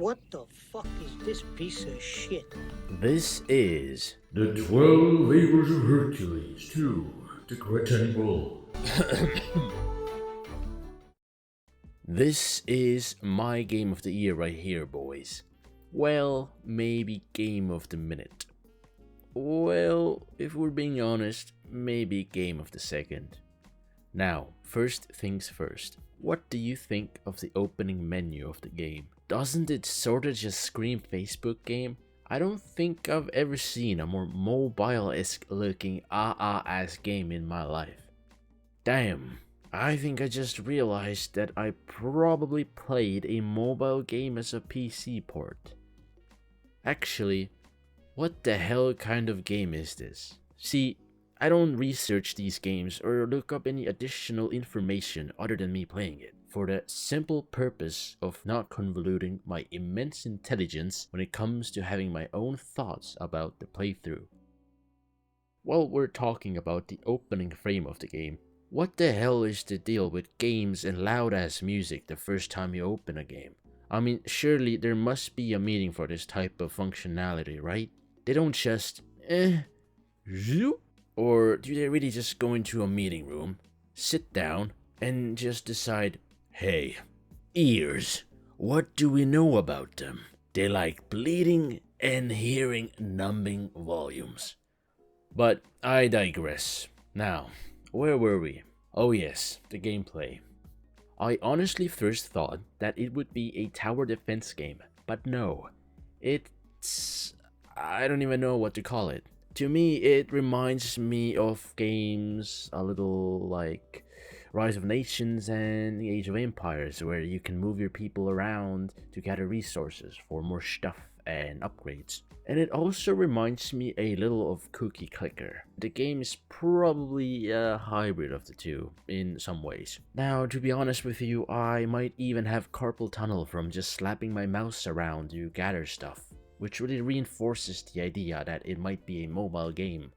What the fuck is this piece of shit? This is The 12 Labours of Hercules II, the Cretan Bull. This is my game of the year right here, boys. Well, maybe game of the minute. Well, if we're being honest, maybe game of the second. Now, first things first. What do you think of the opening menu of the game? Doesn't it sorta just scream Facebook game? I don't think I've ever seen a more mobile-esque looking ass game in my life. Damn, I think I just realized that I probably played a mobile game as a PC port. Actually, what the hell kind of game is this? See, I don't research these games or look up any additional information other than me playing it, for the simple purpose of not convoluting my immense intelligence when it comes to having my own thoughts about the playthrough. While we're talking about the opening frame of the game, what the hell is the deal with games and loud ass music the first time you open a game? I mean, surely there must be a meaning for this type of functionality, right? They don't just zoop. Or do they really just go into a meeting room, sit down, and just decide, hey, ears, what do we know about them? They like bleeding and hearing numbing volumes. But I digress. Now, where were we? Oh yes, the gameplay. I honestly first thought that it would be a tower defense game, but no. I don't even know what to call it. To me, it reminds me of games a little like Rise of Nations and the Age of Empires, where you can move your people around to gather resources for more stuff and upgrades. And it also reminds me a little of Cookie Clicker. The game is probably a hybrid of the two in some ways. Now, to be honest with you, I might even have carpal tunnel from just slapping my mouse around to gather stuff, which really reinforces the idea that it might be a mobile game.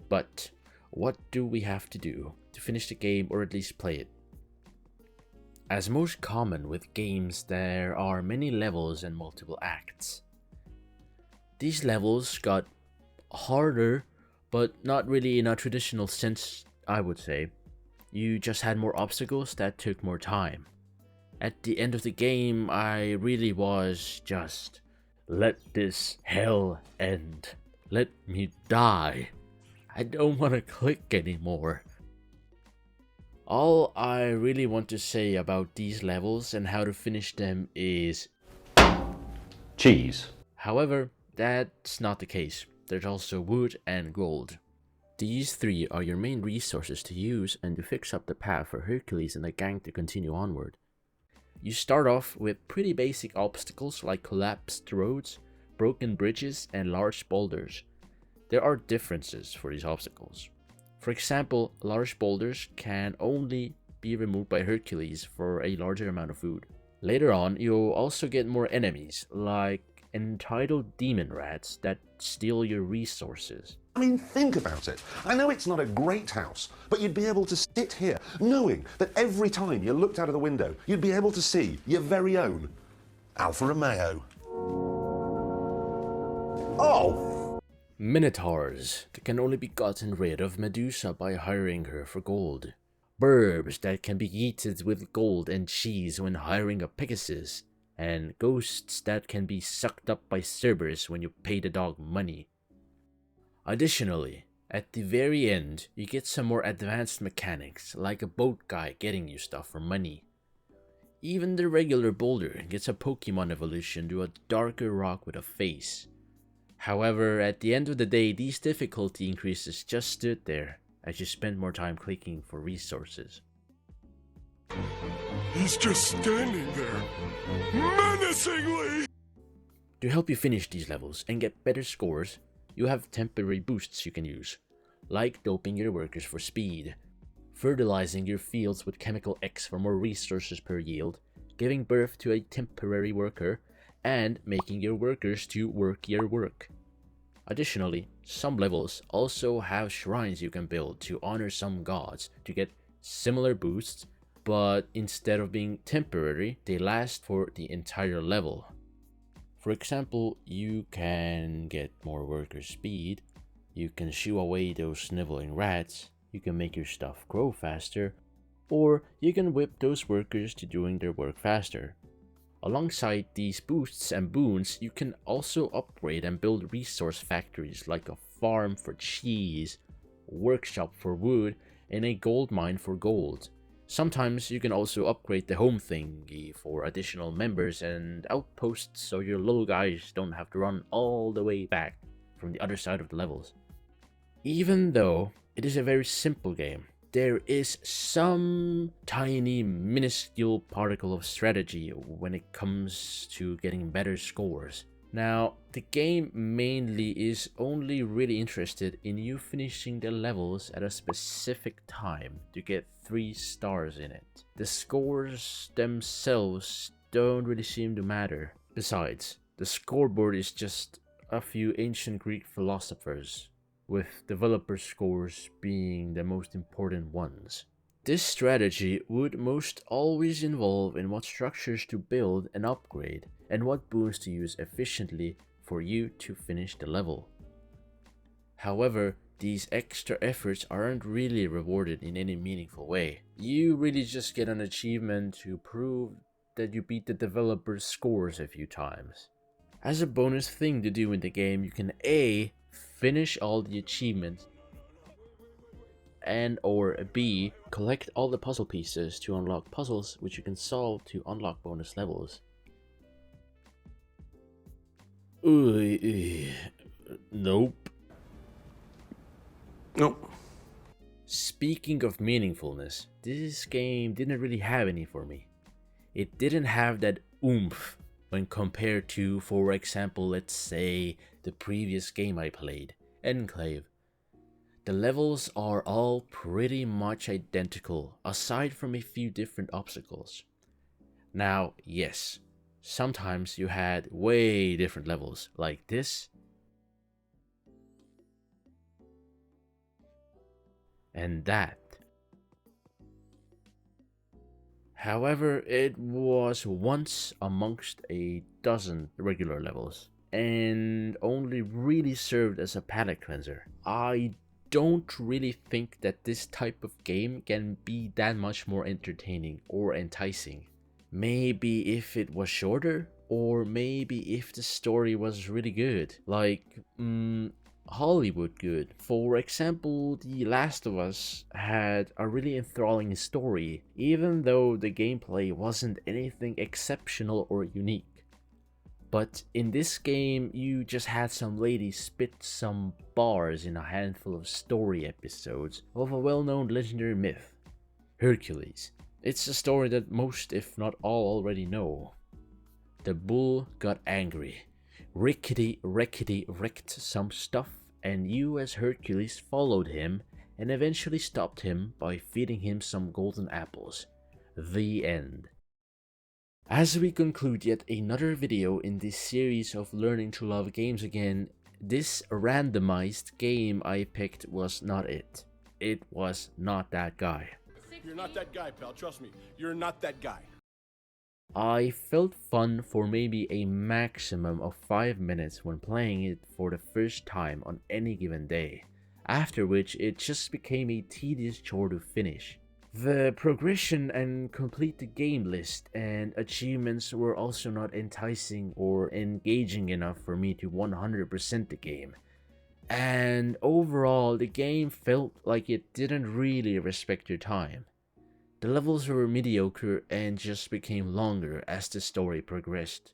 But what do we have to do to finish the game or at least play it? As most common with games, there are many levels and multiple acts. These levels got harder, but not really in a traditional sense, I would say. You just had more obstacles that took more time. At the end of the game, I really was just, let this hell end. Let me die. I don't want to click anymore. All I really want to say about these levels and how to finish them is cheese. However, that's not the case. There's also wood and gold. These three are your main resources to use and to fix up the path for Hercules and the gang to continue onward. You start off with pretty basic obstacles like collapsed roads, broken bridges, and large boulders. There are differences for these obstacles. For example, large boulders can only be removed by Hercules for a larger amount of food. Later on, you'll also get more enemies, like entitled demon rats that steal your resources. I mean, think about it. I know it's not a great house, but you'd be able to sit here knowing that every time you looked out of the window, you'd be able to see your very own Alfa Romeo. Oh! Minotaurs that can only be gotten rid of Medusa by hiring her for gold. Burbs that can be eaten with gold and cheese when hiring a Pegasus. And ghosts that can be sucked up by Cerberus when you pay the dog money. Additionally, at the very end, you get some more advanced mechanics, like a boat guy getting you stuff for money. Even the regular boulder gets a Pokemon evolution to a darker rock with a face. However, at the end of the day, these difficulty increases just stood there as you spent more time clicking for resources. He's just standing there, menacingly! To help you finish these levels and get better scores, you have temporary boosts you can use, like doping your workers for speed, fertilizing your fields with chemical X for more resources per yield, giving birth to a temporary worker, and making your workers to work your work. Additionally, some levels also have shrines you can build to honor some gods to get similar boosts, but instead of being temporary, they last for the entire level. For example, you can get more worker speed, you can shoo away those sniveling rats, you can make your stuff grow faster, or you can whip those workers to doing their work faster. Alongside these boosts and boons, you can also upgrade and build resource factories like a farm for cheese, a workshop for wood, and a gold mine for gold. Sometimes you can also upgrade the home thingy for additional members and outposts so your little guys don't have to run all the way back from the other side of the levels. Even though it is a very simple game, there is some tiny minuscule particle of strategy when it comes to getting better scores. Now, the game mainly is only really interested in you finishing the levels at a specific time to get 3 stars in it. The scores themselves don't really seem to matter. Besides, the scoreboard is just a few ancient Greek philosophers, with developer scores being the most important ones. This strategy would most always involve in what structures to build and upgrade, and what boons to use efficiently for you to finish the level. However, these extra efforts aren't really rewarded in any meaningful way. You really just get an achievement to prove that you beat the developer's scores a few times. As a bonus thing to do in the game, you can A, finish all the achievements, and or B, collect all the puzzle pieces to unlock puzzles which you can solve to unlock bonus levels. Nope. Nope. Speaking of meaningfulness, this game didn't really have any for me. It didn't have that oomph when compared to, for example, let's say, the previous game I played, Enclave. The levels are all pretty much identical, aside from a few different obstacles. Now, yes, sometimes you had way different levels, like this, and that. However, it was once amongst a dozen regular levels, and only really served as a palate cleanser. I don't really think that this type of game can be that much more entertaining or enticing. Maybe if it was shorter, or maybe if the story was really good, like Hollywood good. For example, The Last of Us had a really enthralling story, even though the gameplay wasn't anything exceptional or unique. But in this game, you just had some lady spit some bars in a handful of story episodes of a well-known legendary myth, Hercules. It's a story that most, if not all, already know. The bull got angry, wrecked some stuff, and you as Hercules followed him and eventually stopped him by feeding him some golden apples. The end. As we conclude yet another video in this series of learning to love games again, this randomized game I picked was not it. It was not that guy. You're not that guy, pal. Trust me. You're not that guy. I felt fun for maybe a maximum of 5 minutes when playing it for the first time on any given day, after which it just became a tedious chore to finish. The progression and complete the game list and achievements were also not enticing or engaging enough for me to 100% the game. And overall, the game felt like it didn't really respect your time. The levels were mediocre and just became longer as the story progressed,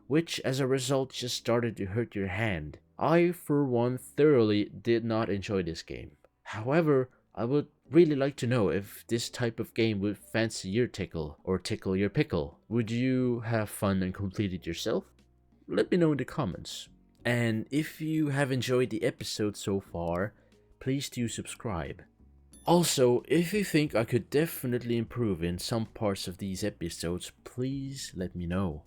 which as a result just started to hurt your hand. I, for one, thoroughly did not enjoy this game. However, I would really like to know if this type of game would fancy your tickle or tickle your pickle. Would you have fun and complete it yourself? Let me know in the comments. And if you have enjoyed the episode so far, please do subscribe. Also, if you think I could definitely improve in some parts of these episodes, please let me know.